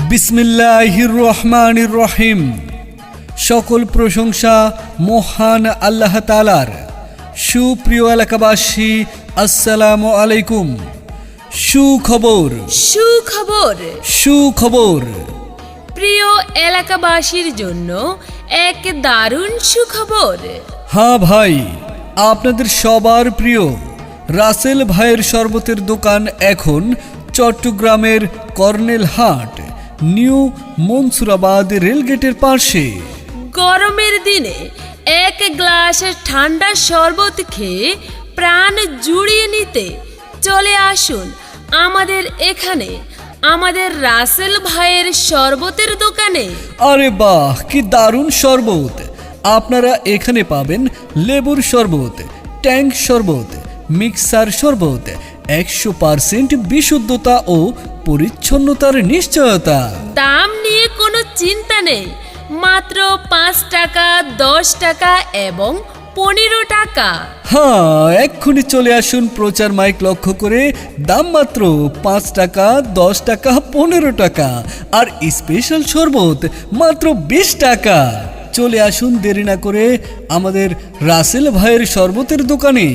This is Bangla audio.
বিসমিল্লাহির রহমানির রহিম। সকল প্রশংসা মহান আল্লাহ তাআলার। সুপ্রিয় এলাকাবাসী, আসসালামু আলাইকুম। সুখবর সুখবর সুখবর প্রিয় এলাকাবাসীর জন্য এক দারুণ সুখবর। হ্যাঁ ভাই, আপনাদের সবার প্রিয় রাসেল ভাইয়ের শরবতের দোকান এখন চট্টগ্রামের কর্নেল হাট নিউ মনসুরাবাদ রেলগেটের পাশে। গরমের দিনে এক গ্লাস ঠান্ডা শরবত খেয়ে প্রাণ জুড়িয়ে নিতে চলে আসুন আমাদের এখানে, আমাদের রাসেল ভাইয়ের শরবতের দোকানে। আরে বাহ, কি দারুণ শরবত! আপনারা এখানে পাবেন লেবুর শরবত, ট্যাঙ্ক শরবত, মিক্সার শরবত, 100% বিশুদ্ধতা ও পরিচ্ছন্নতার নিশ্চয়তা। দাম নিয়ে কোনো চিন্তা নেই, মাত্র 5 টাকা, 10 টাকা এবং 15 টাকা। হ্যাঁ, এক্ষুনি চলে আসুন প্রচার মাইক লক্ষ্য করে। দাম মাত্র 5 টাকা, 10 টাকা, 15 টাকা, আর স্পেশাল শরবত মাত্র 20 টাকা। চলে আসুন দেরি না করে আমাদের রাসেল ভাইয়ের শরবতের দোকানে।